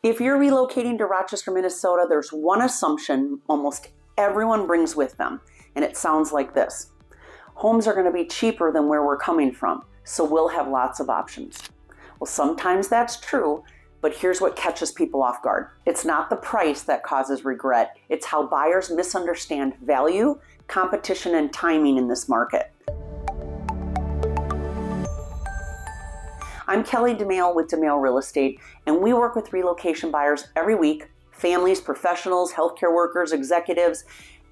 If you're relocating to Rochester, Minnesota, there's one assumption almost everyone brings with them, and it sounds like this. Homes are going to be cheaper than where we're coming from, so we'll have lots of options. Well, sometimes that's true, but here's what catches people off guard. It's not the price that causes regret. It's how buyers misunderstand value, competition, and timing in this market. I'm Kelly Domaille with Domaille Real Estate, and we work with relocation buyers every week, families, professionals, healthcare workers, executives,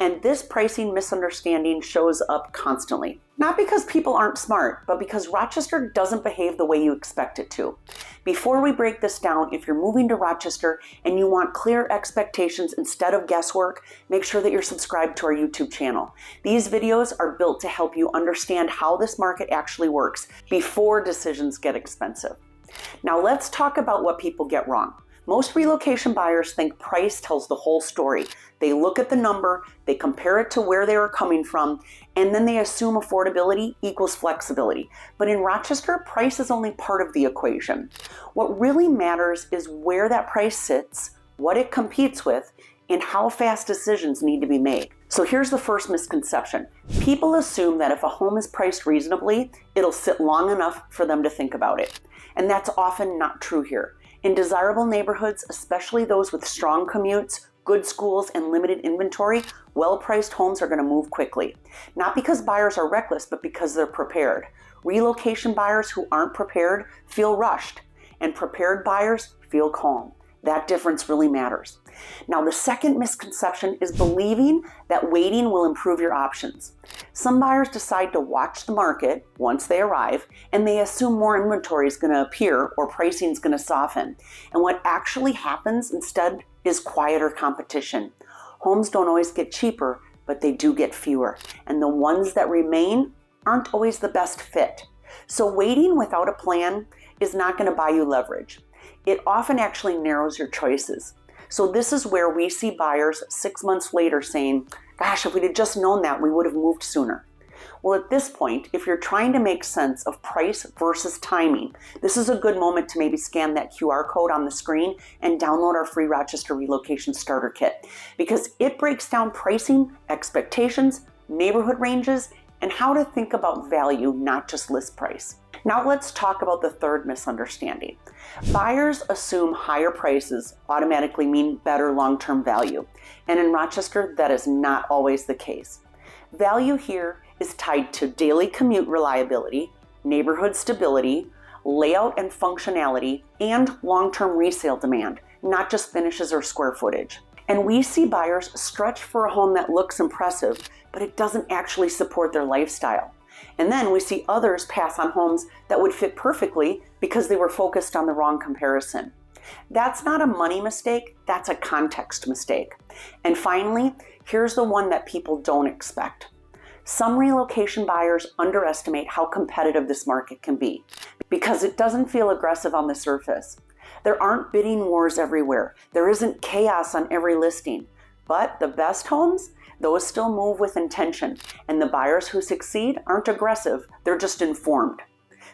and this pricing misunderstanding shows up constantly. Not because people aren't smart, but because Rochester doesn't behave the way you expect it to. Before we break this down, if you're moving to Rochester and you want clear expectations instead of guesswork, make sure that you're subscribed to our YouTube channel. These videos are built to help you understand how this market actually works before decisions get expensive. Now let's talk about what people get wrong. Most relocation buyers think price tells the whole story. They look at the number, they compare it to where they are coming from, and then they assume affordability equals flexibility. But in Rochester, price is only part of the equation. What really matters is where that price sits, what it competes with, and how fast decisions need to be made. So here's the first misconception. People assume that if a home is priced reasonably, it'll sit long enough for them to think about it. And that's often not true here. In desirable neighborhoods, especially those with strong commutes, good schools, and limited inventory, well-priced homes are going to move quickly. Not because buyers are reckless, but because they're prepared. Relocation buyers who aren't prepared feel rushed, and prepared buyers feel calm. That difference really matters. Now, the second misconception is believing that waiting will improve your options. Some buyers decide to watch the market once they arrive, and they assume more inventory is going to appear or pricing is going to soften. And what actually happens instead is quieter competition. Homes don't always get cheaper, but they do get fewer. And the ones that remain aren't always the best fit. So waiting without a plan is not going to buy you leverage. It often actually narrows your choices. So this is where we see buyers 6 months later saying, gosh, if we'd have just known that, we would have moved sooner. Well, at this point, if you're trying to make sense of price versus timing, this is a good moment to maybe scan that QR code on the screen and download our free Rochester Relocation Starter Kit, because it breaks down pricing, expectations, neighborhood ranges, and how to think about value, not just list price. Now let's talk about the third misunderstanding. Buyers assume higher prices automatically mean better long-term value. And in Rochester, that is not always the case. Value here is tied to daily commute reliability, neighborhood stability, layout and functionality, and long-term resale demand, not just finishes or square footage. And we see buyers stretch for a home that looks impressive, but it doesn't actually support their lifestyle. And then we see others pass on homes that would fit perfectly because they were focused on the wrong comparison. That's not a money mistake, that's a context mistake. And finally, here's the one that people don't expect. Some relocation buyers underestimate how competitive this market can be because it doesn't feel aggressive on the surface. There aren't bidding wars everywhere. There isn't chaos on every listing. But the best homes, those still move with intention, and the buyers who succeed aren't aggressive, they're just informed.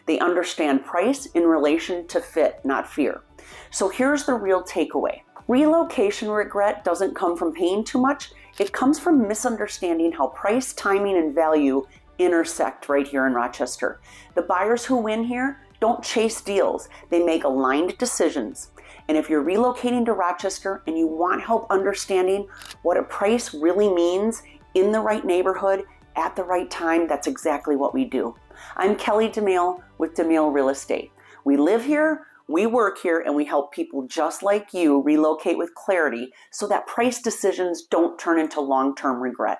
They understand price in relation to fit, not fear. So here's the real takeaway. Relocation regret doesn't come from paying too much, it comes from misunderstanding how price, timing, and value intersect right here in Rochester. The buyers who win here don't chase deals, they make aligned decisions. And if you're relocating to Rochester and you want help understanding what a price really means in the right neighborhood at the right time, that's exactly what we do. I'm Kelly Domaille with Domaille Real Estate. We live here, we work here, and we help people just like you relocate with clarity so that price decisions don't turn into long-term regret.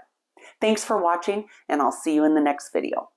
Thanks for watching, and I'll see you in the next video.